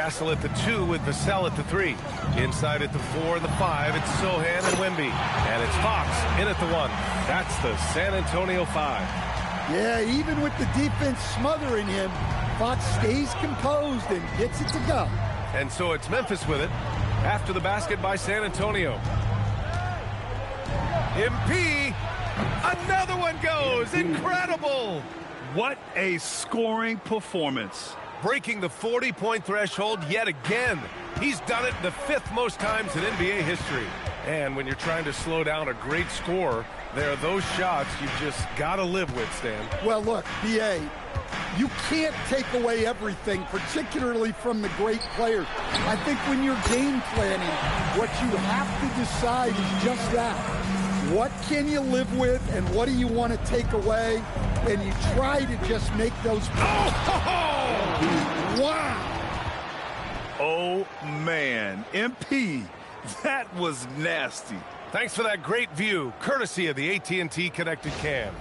Castle at the 2 with Vassell at the 3. Inside at the 4 and the 5, it's Sohan and Wemby. And it's Fox in at the 1. That's the San Antonio 5. Yeah, even with the defense smothering him, Fox stays composed and gets it to go. And so it's Memphis with it after the basket by San Antonio. MP, another one goes. Incredible. What a scoring performance. Breaking the 40-point threshold yet again. He's done it the 5th most times in NBA history. And when you're trying to slow down a great scorer, there are those shots you just got to live with, Stan. Well, look, B.A., you can't take away everything, particularly from the great players. I think when you're game planning, what you have to decide is just that. What can you live with and what do you want to take away? And you try to just make those... Oh! Wow! Oh, man. MP, that was nasty. Thanks for that great view, courtesy of the AT&T Connected Cam.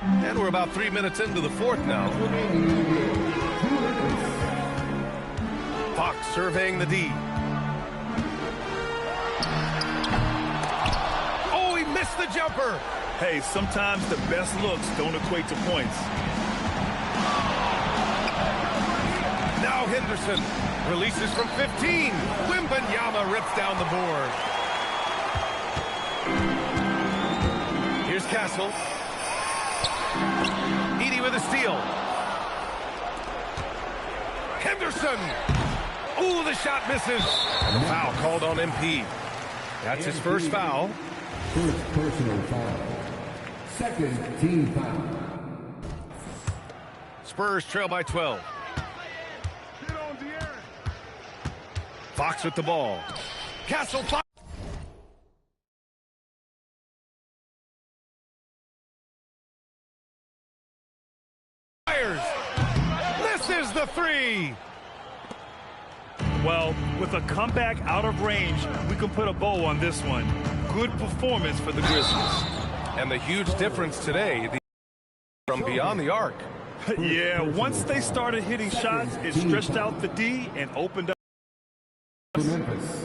And we're about 3 minutes into the 4th now. Fox surveying the D. Oh, he missed the jumper. Hey, sometimes the best looks don't equate to points. Now Henderson releases from 15. Wembanyama rips down the board. Here's Castle. Edie with a steal. Henderson. Ooh, the shot misses. And the foul called on MP. That's his first foul. First personal foul. Second team foul. Spurs trail by 12. Fox with the ball. Castle Fox. Fires. Misses the 3. Well, with a comeback out of range, we can put a bow on this one. Good performance for the Grizzlies. And the huge difference today, from beyond the arc. Yeah, once they started hitting shots, it stretched out the D and opened up.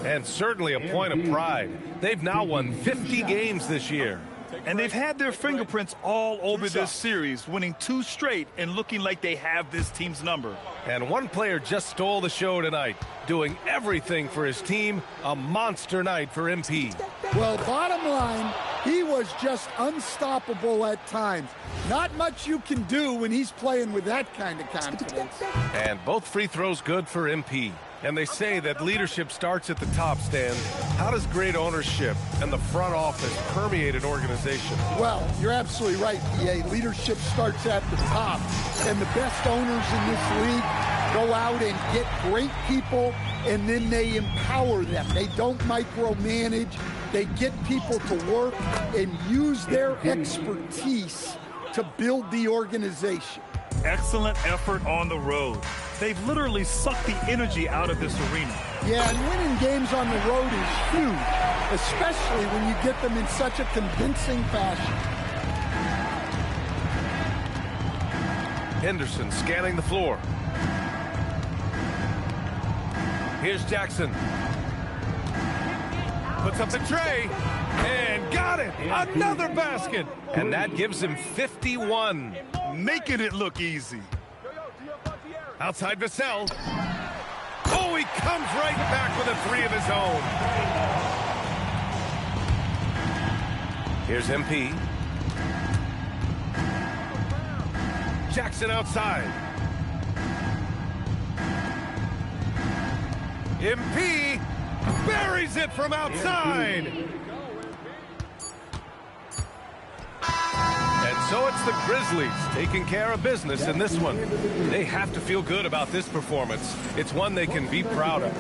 And certainly a point of pride. They've now won 50 games this year. And they've had their fingerprints all over this series, winning 2 straight and looking like they have this team's number. And one player just stole the show tonight, doing everything for his team. A monster night for MP. Well, bottom line, he was just unstoppable at times. Not much you can do when he's playing with that kind of confidence. And both free throws good for MP. And they say that leadership starts at the top, Stan. How does great ownership and the front office permeate an organization? Well, you're absolutely right, PA. Leadership starts at the top. And the best owners in this league go out and get great people, and then they empower them. They don't micromanage. They get people to work and use their expertise to build the organization. Excellent effort on the road. They've literally sucked the energy out of this arena. Yeah, and winning games on the road is huge, especially when you get them in such a convincing fashion. Henderson scanning the floor. Here's Jackson. Puts up the tray and got it. Another basket. And that gives him 51. Making it look easy. Outside Vassell. Oh, he comes right back with a 3 of his own. Here's MP. Jackson outside. MP buries it from outside. And so it's the Grizzlies taking care of business in this one. They have to feel good about this performance. It's one they can be proud of.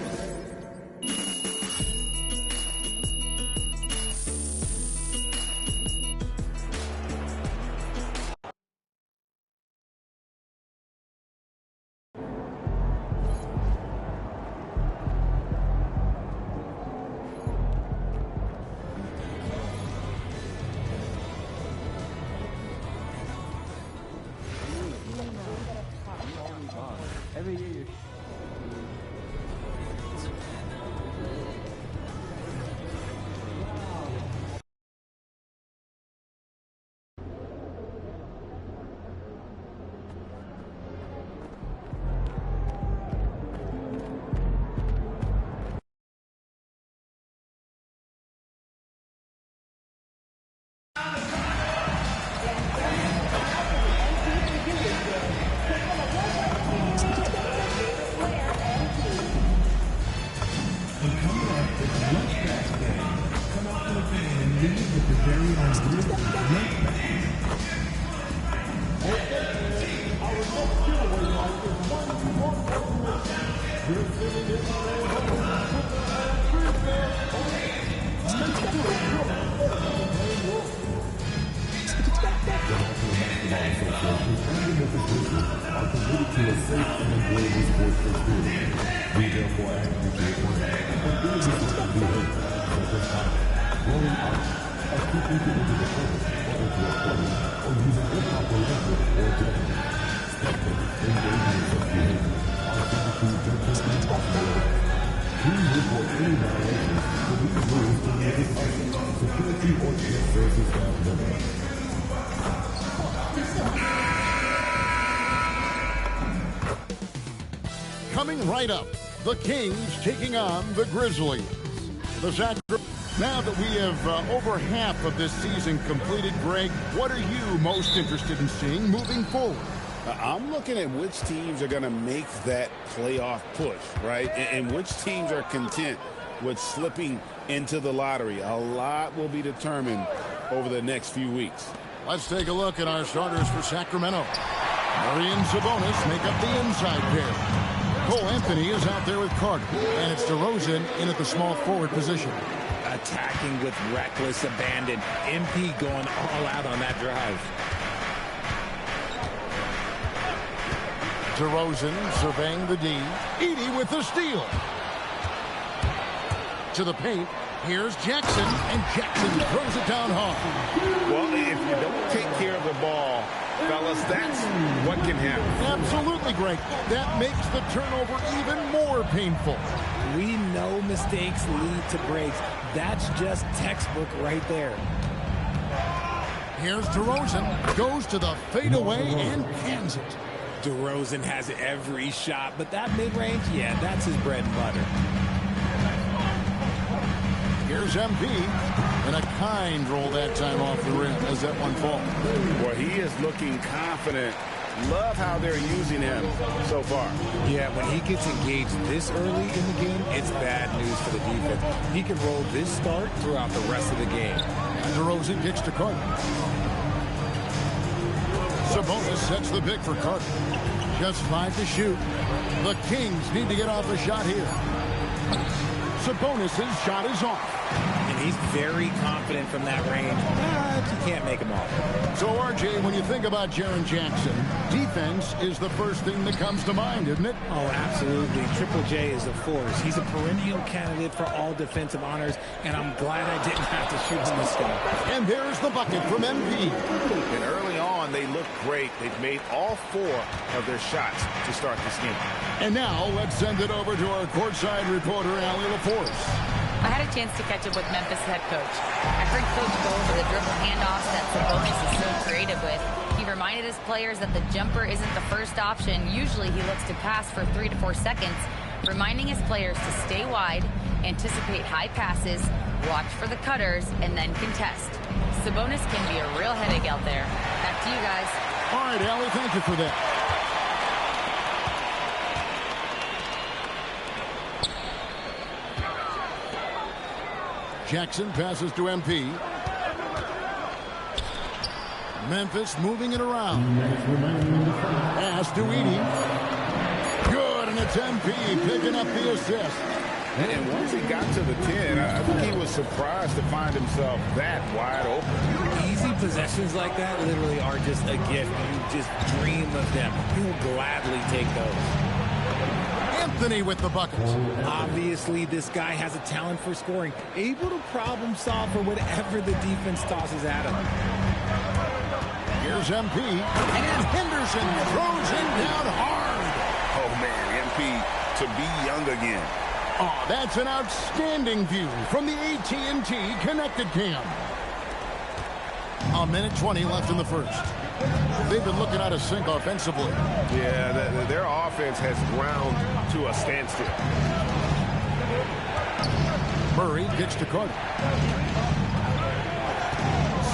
Coming right up, the Kings taking on the Grizzlies. Now that we have over half of this season completed, Greg, what are you most interested in seeing moving forward? I'm looking at which teams are going to make that playoff push, right? And which teams are content with slipping into the lottery. A lot will be determined over the next few weeks. Let's take a look at our starters for Sacramento. Murray and Sabonis make up the inside pair. Cole Anthony is out there with Carter, and it's DeRozan in at the small forward position. Attacking with reckless abandon. MP going all out on that drive. DeRozan surveying the D. Edey with the steal. To the paint. Here's Jackson, and Jackson throws it down hard. Well, if you don't take care of the ball, fellas, that's what can happen. Absolutely, Greg. That makes the turnover even more painful. We know mistakes lead to breaks. That's just textbook right there. Here's DeRozan. Goes to the fadeaway and cans it. DeRozan has every shot, but that mid-range, yeah, that's his bread and butter. Here's MP, and a kind roll that time off the rim as that one falls. Well, he is looking confident. Love how they're using him so far. Yeah, when he gets engaged this early in the game, it's bad news for the defense. He can roll this start throughout the rest of the game. And DeRozan kicks to Carter. Sabonis sets the pick for Carter. Just 5 to shoot. The Kings need to get off a shot here. Sabonis' shot is off. And he's very confident from that range, but you can't make him off. So, RJ, when you think about Jaren Jackson, defense is the first thing that comes to mind, isn't it? Oh, absolutely. Triple J is a force. He's a perennial candidate for all defensive honors, and I'm glad I didn't have to shoot him this game. And there's the bucket from MP. And early on, they look great. They've made all 4 of their shots to start this game. And now, let's send it over to our courtside reporter, Allie LaForce. I had a chance to catch up with Memphis head coach. I heard Coach go over the dribble handoffs that Sabonis is so creative with. He reminded his players that the jumper isn't the first option. Usually he looks to pass for 3 to 4 seconds, reminding his players to stay wide, anticipate high passes, watch for the cutters, and then contest. Sabonis can be a real headache out there. Back to you guys. All right, Allie, thank you for that. Jackson passes to MP. Memphis moving it around. Pass to Edey. Good, and it's MP picking up the assist. And once he got to the 10, I think he was surprised to find himself that wide open. Easy possessions like that literally are just a gift. You just dream of them. He'll gladly take those. Anthony with the buckets. Obviously, this guy has a talent for scoring, able to problem solve for whatever the defense tosses at him. Here's MP, and Henderson throws him down hard. Oh, man, MP to be young again. Oh, that's an outstanding view from the AT&T Connected Cam. 1:20 left in the first. They've been looking out of sync offensively. Yeah, their offense has ground to a standstill. Murray gets to Carter.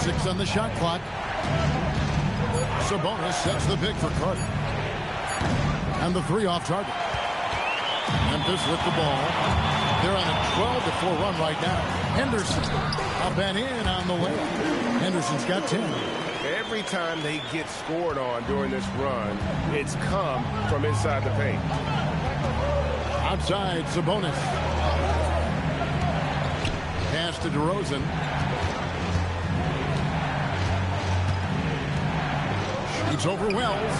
6 on the shot clock. Sabonis sets the pick for Carter. And the 3 off target. Memphis with the ball. They're on a 12-4 run right now. Henderson up and in on the way. Henderson's got 10. Every time they get scored on during this run, it's come from inside the paint. Outside, Sabonis. Pass to DeRozan. Shoots over Wells.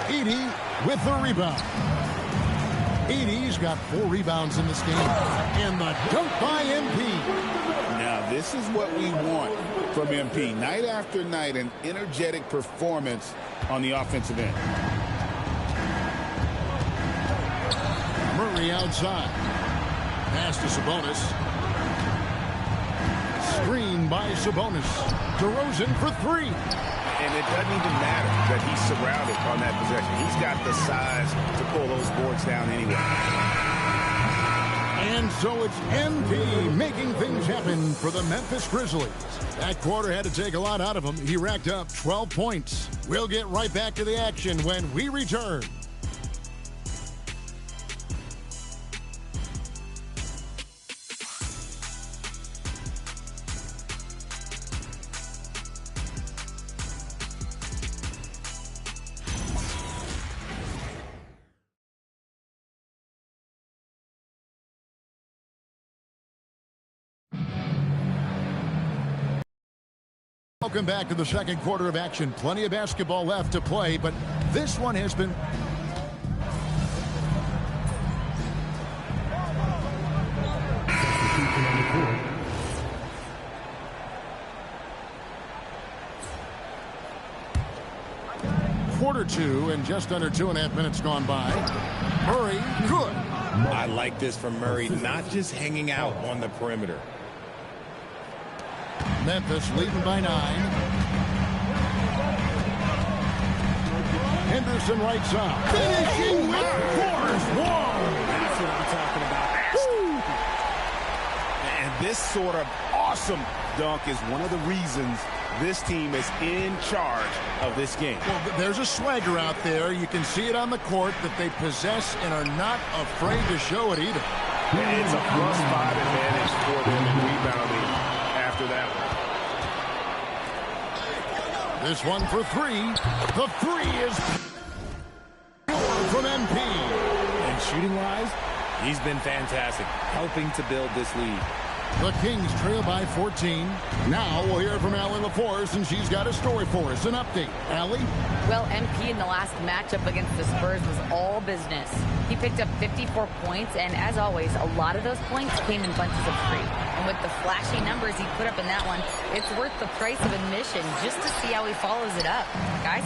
Edey with the rebound. Edey's got 4 rebounds in this game. And the dunk by MP. Now, this is what we want from MP. Night after night, an energetic performance on the offensive end. Murray outside. Pass to Sabonis. Screen by Sabonis. DeRozan for 3. And it doesn't even matter that he's surrounded on that possession. He's got the size to pull those boards down anyway. And so it's MP making things happen for the Memphis Grizzlies. That quarter had to take a lot out of him. He racked up 12 points. We'll get right back to the action when we return. Welcome back to the second quarter of action. Plenty of basketball left to play, but this one has been... Quarter 2 and just under 2.5 minutes gone by. Murray, good. I like this from Murray, not just hanging out on the perimeter. Memphis leading by 9. Henderson right side. Finishing with force. That's what I'm talking about. And this sort of awesome dunk is one of the reasons this team is in charge of this game. Well, there's a swagger out there. You can see it on the court that they possess and are not afraid to show it either. It's a +5 advantage for them in rebounding after that one. This one for 3. The 3 is from MP. And shooting-wise, he's been fantastic, helping to build this lead. The Kings trail by 14. Now we'll hear from Allie LaForce, and she's got a story for us. An update. Allie? Well, MP in the last matchup against the Spurs was all business. He picked up 54 points, and as always, a lot of those points came in bunches of 3. And with the flashy numbers he put up in that one, it's worth the price of admission just to see how he follows it up. Guys?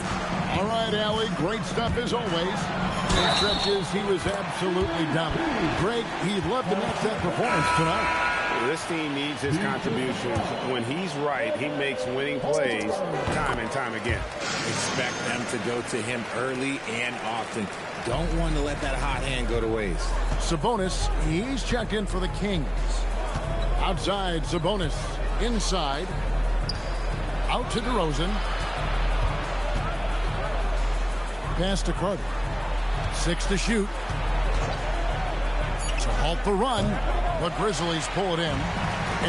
All right, Allie, great stuff as always. In stretches, he was absolutely dominant. Greg, he'd love to match that performance tonight. This team needs his contributions. When he's right, he makes winning plays time and time again. Expect them to go to him early and often. Don't want to let that hot hand go to waste. Sabonis, he's checked in for the Kings. Outside, Sabonis. Inside. Out to DeRozan. Pass to Carter. 6 to shoot. To halt the run. The Grizzlies pull it in.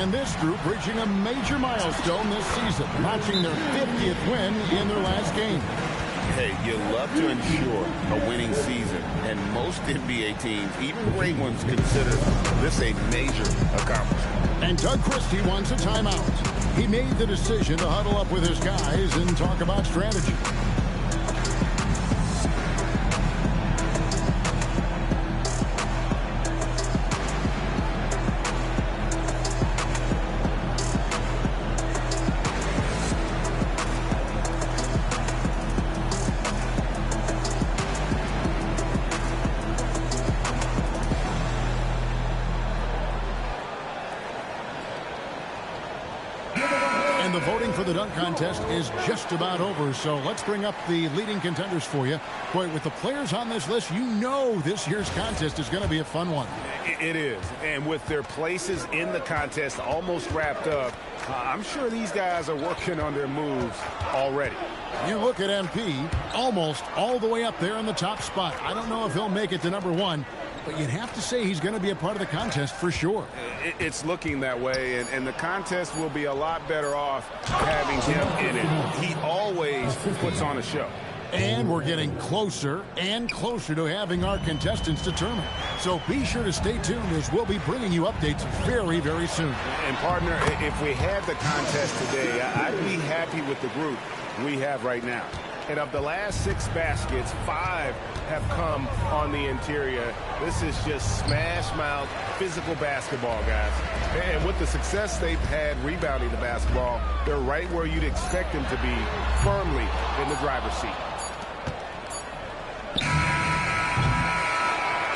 And this group reaching a major milestone this season, notching their 50th win in their last game. Hey, you love to ensure a winning season, and most NBA teams, even great ones, consider this a major accomplishment. And Doug Christie wants a timeout. He made the decision to huddle up with his guys and talk about strategy. And the voting for the dunk contest is just about over, so let's bring up the leading contenders for you. Boy, with the players on this list, you know this year's contest is going to be a fun one. It is, and with their places in the contest almost wrapped up, I'm sure these guys are working on their moves already. You look at MP, almost all the way up there in the top spot. I don't know if he'll make it to number 1, But you'd have to say he's going to be a part of the contest for sure. It's looking that way, and the contest will be a lot better off having him in it. He always puts on a show. And we're getting closer and closer to having our contestants determined. So be sure to stay tuned as we'll be bringing you updates very, very soon. And partner, if we had the contest today, I'd be happy with the group we have right now. And of the last 6 baskets, 5 have come on the interior. This is just smash mouth, physical basketball, guys. And with the success they've had rebounding the basketball, they're right where you'd expect them to be, firmly in the driver's seat.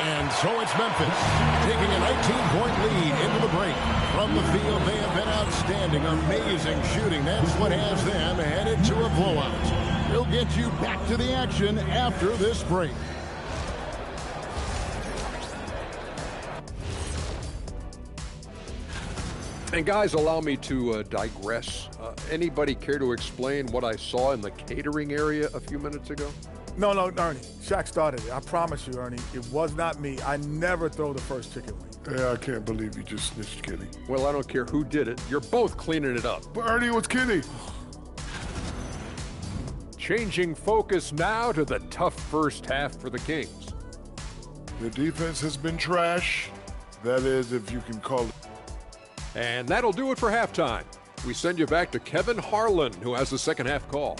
And so it's Memphis taking a 19-point lead into the break. From the field, they have been outstanding, amazing shooting. That's what has them headed to a blowout. We'll get you back to the action after this break. And guys, allow me to digress. Anybody care to explain what I saw in the catering area a few minutes ago? No, Ernie. Shaq started it. I promise you, Ernie. It was not me. I never throw the first chicken wing. Yeah, I can't believe you just snitched Kenny. Well, I don't care who did it. You're both cleaning it up. But Ernie, it was Kenny. Changing focus now to the tough first half for the Kings. The defense has been trash. That is, if you can call it. And that'll do it for halftime. We send you back to Kevin Harlan, who has the second half call.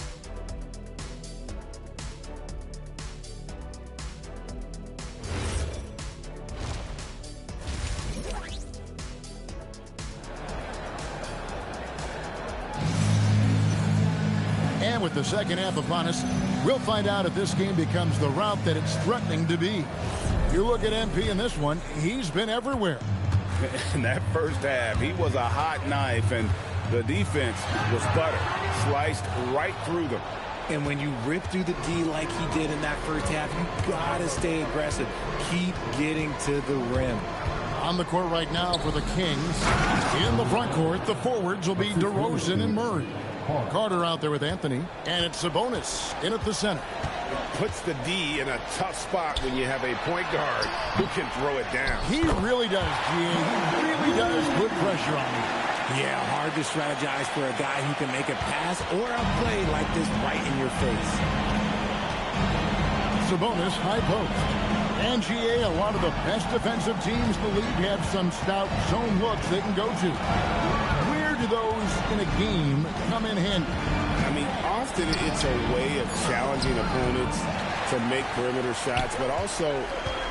And with the second half upon us, we'll find out if this game becomes the route that it's threatening to be. You look at MP in this one, he's been everywhere. In that first half, he was a hot knife, and the defense was butter, sliced right through them. And when you rip through the D like he did in that first half, you gotta stay aggressive. Keep getting to the rim. On the court right now for the Kings. In the front court, the forwards will be DeRozan and Murray. Carter out there with Anthony, and it's Sabonis in at the center. Puts the D in a tough spot when you have a point guard who can throw it down. He really does, G.A. He really does put pressure on you. Yeah, hard to strategize for a guy who can make a pass or a play like this right in your face. Sabonis, high post. And G.A., a lot of the best defensive teams in the league have some stout zone looks they can go to. Where do those in a game come in handy? I mean, often it's a way of challenging opponents to make perimeter shots, but also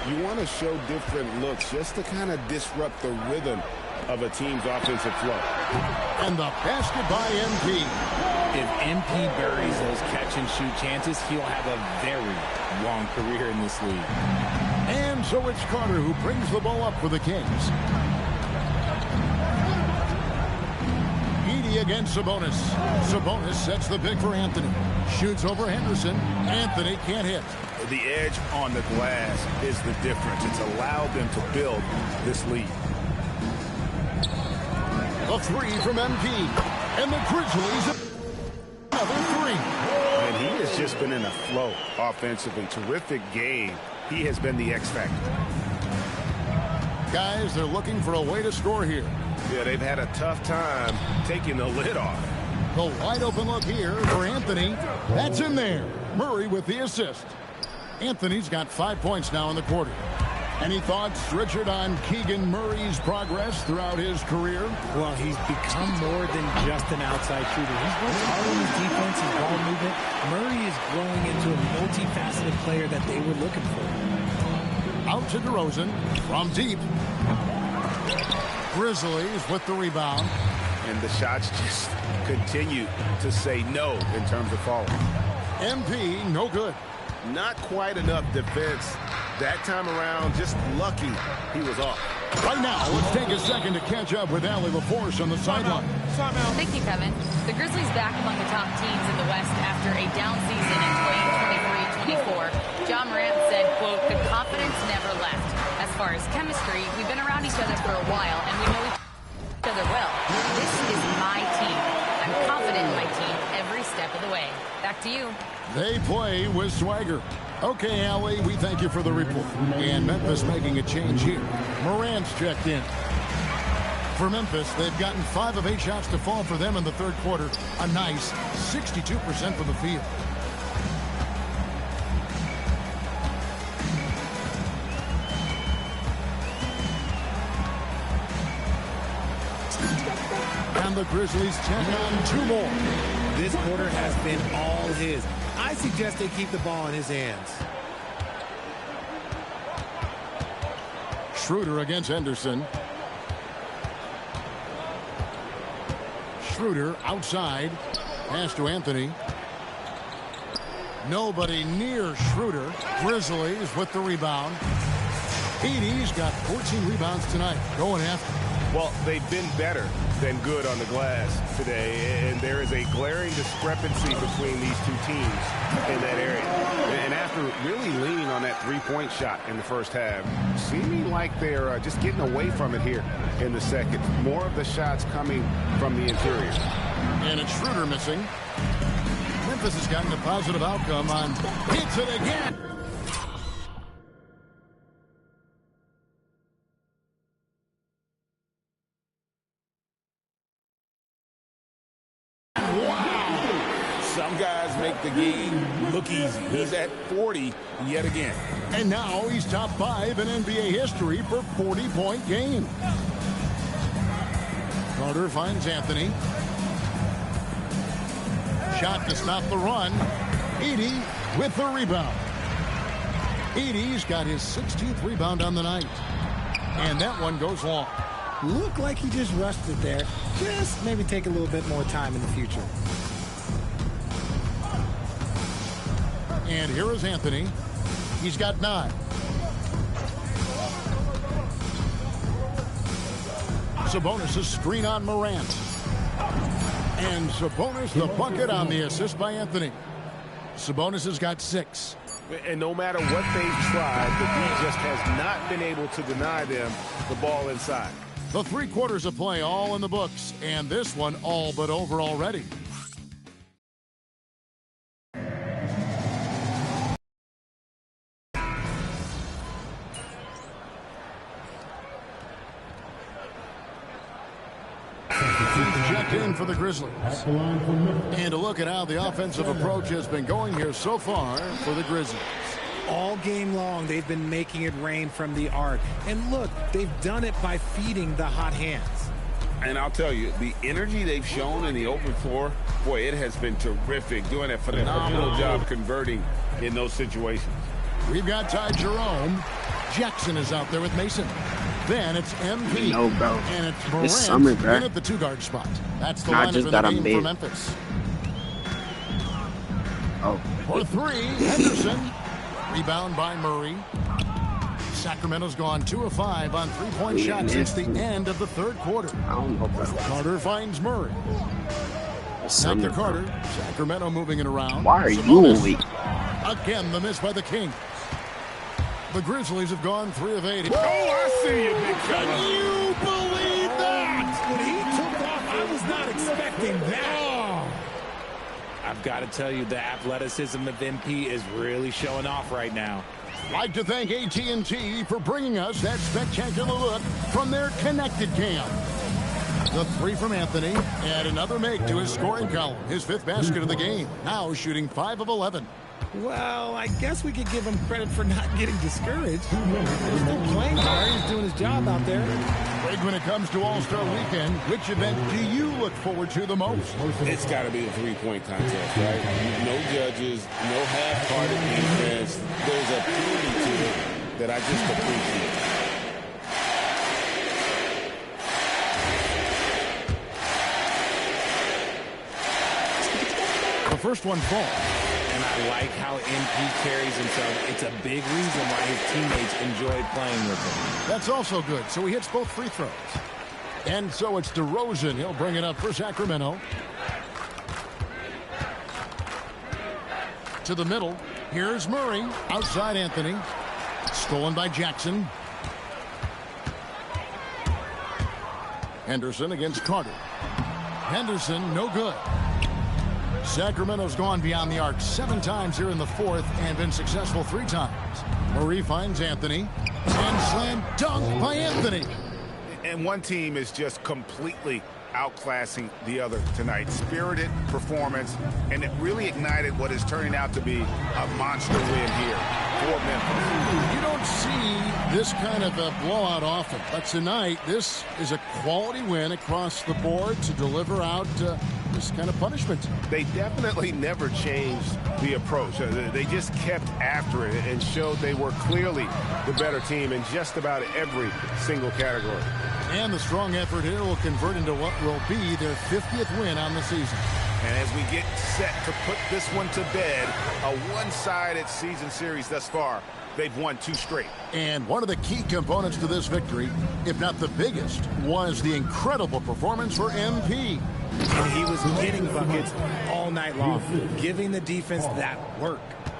you want to show different looks just to kind of disrupt the rhythm of a team's offensive flow. And the basket by MP. If MP buries those catch-and-shoot chances, he'll have a very long career in this league. And so it's Carter who brings the ball up for the Kings. Against Sabonis. Sabonis sets the pick for Anthony. Shoots over Henderson. Anthony can't hit. The edge on the glass is the difference. It's allowed them to build this lead. A three from MP. And the Grizzlies another three. And he has just been in a flow offensively. Terrific game. He has been the X factor. Guys, they're looking for a way to score here. Yeah, they've had a tough time taking the lid off. The wide open look here for Anthony. That's in there. Murray with the assist. Anthony's got 5 points now in the quarter. Any thoughts, Richard, on Keegan Murray's progress throughout his career? Well, he's become more than just an outside shooter. He's worked hard on his defense, his ball movement. Murray is growing into a multifaceted player that they were looking for. Out to DeRozan from deep. Grizzlies with the rebound. And the shots just continue to say no in terms of falling. MP, no good. Not quite enough defense that time around. Just lucky he was off. Right now, let's take a second to catch up with Allie LaForce on the sideline. Thank you, Kevin. The Grizzlies back among the top teams in the West after a down season in 2023-24. John Morant said, quote, "The confidence never left. As far as chemistry, we've been around each other for a while, and we know each other well. This is my team. I'm confident in my team every step of the way." Back to you. They play with swagger. Okay, Allie, we thank you for the report. And Memphis making a change here. Morant's checked in. For Memphis, they've gotten 5 of 8 shots to fall for them in the third quarter. A nice 62% from the field. And the Grizzlies check on 2 more. This quarter has been all his. I suggest they keep the ball in his hands. Schroeder against Henderson. Schroeder outside. Pass to Anthony. Nobody near Schroeder. Grizzlies with the rebound. Edey's got 14 rebounds tonight. Going after. Well, they've been better than good on the glass today, and there is a glaring discrepancy between these two teams in that area. And after really leaning on that three-point shot in the first half, seeming like they're just getting away from it here in the second. More of the shots coming from the interior. And it's Schroeder missing. Memphis has gotten a positive outcome on hits it again. Some guys make the game look easy. He's at 40 yet again. And now he's top 5 in NBA history for 40-point game. Carter finds Anthony. Shot to stop the run. Edey with the rebound. Edey's got his 16th rebound on the night. And that one goes long. Looked like he just rushed it there. Just maybe take a little bit more time in the future. And here is Anthony. He's got 9. Sabonis' screen on Morant. And Sabonis the bucket on the assist by Anthony. Sabonis has got 6. And no matter what they've tried, the D just has not been able to deny them the ball inside. The 3 quarters of play all in the books, and this one all but over already. Checked in for the Grizzlies. And a look at how the offensive approach has been going here so far for the Grizzlies. All game long, they've been making it rain from the arc. And look, they've done it by feeding the hot hands. And I'll tell you, the energy they've shown in the open floor, boy, it has been terrific. Doing a phenomenal job converting in those situations. We've got Ty Jerome. Jackson is out there with Mason. Then it's MP. No, bro. And it's This summer, Morant bro. in at the 2-guard spot. That's the Nah, I lineup just in got the on game bait. for Memphis. Oh. For 3, Henderson. Rebound by Murray. Sacramento's gone 2 of 5 on 3-point shots since the end of the third quarter. I don't know, bro. Carter finds Murray. Back to Carter. Sacramento moving it around. Why are you weak? Again, the miss by the King. The Grizzlies have gone 3 of 8. Oh, I see you, big fella. Can you believe that? When he took off, I was not expecting that. I've got to tell you, the athleticism of MP is really showing off right now. Like to thank AT&T for bringing us that spectacular look from their connected cam. The 3 from Anthony, and another make to his scoring column. His 5th basket of the game. Now shooting 5 of 11. Well, I guess we could give him credit for not getting discouraged. He's still playing hard. He's doing his job out there. Greg, when it comes to All-Star Weekend, which event do you look forward to the most? It's got to be the three-point contest, right? No judges, no half-hearted defense. There's a purity to it that I just appreciate. The first one falls. And I like how MP carries himself. It's a big reason why his teammates enjoy playing with him. That's also good. So he hits both free throws. And so it's DeRozan. He'll bring it up for Sacramento. To the middle. Here's Murray. Outside Anthony. Stolen by Jackson. Henderson against Carter. Henderson, no good. Sacramento's gone beyond the arc 7 times here in the fourth and been successful 3 times. Murray finds Anthony, and slam dunk by Anthony. And one team is just completely outclassing the other tonight. Spirited performance, and it really ignited what is turning out to be a monster win here for Memphis. You don't see this kind of a blowout often, but tonight this is a quality win across the board to deliver out this kind of punishment. They definitely never changed the approach. They just kept after it and showed they were clearly the better team in just about every single category. And the strong effort here will convert into what will be their 50th win on the season. And as we get set to put this one to bed, a one-sided season series thus far, they've won 2 straight. And one of the key components to this victory, if not the biggest, was the incredible performance for MP. And he was getting buckets all night long, giving the defense that work.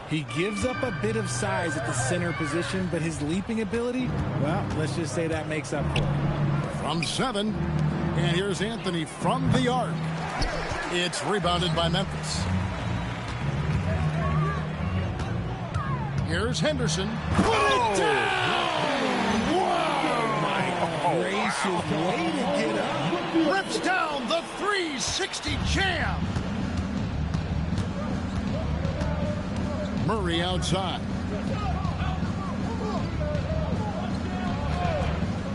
He gives up a bit of size at the center position, but his leaping ability, well, let's just say that makes up for it. From 7, and here's Anthony from the arc. It's rebounded by Memphis. Here's Henderson. Put it down! Wow! My gracious, way to get up. Rips down the 360 jam. Murray outside.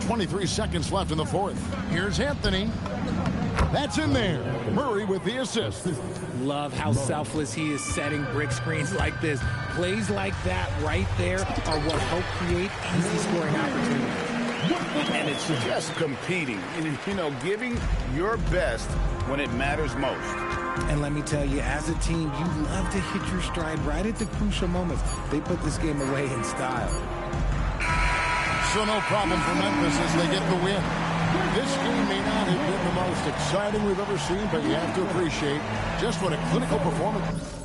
23 seconds left in the fourth. Here's Anthony. That's in there. Murray with the assist. Love how selfless he is setting brick screens like this. Plays like that right there are what help create easy scoring opportunities. And it's just competing, you know, giving your best when it matters most. And let me tell you, as a team, you love to hit your stride right at the crucial moments. They put this game away in style. So no problem for Memphis as they get the win. This game may not have been the most exciting we've ever seen, but you have to appreciate just what a clinical performance.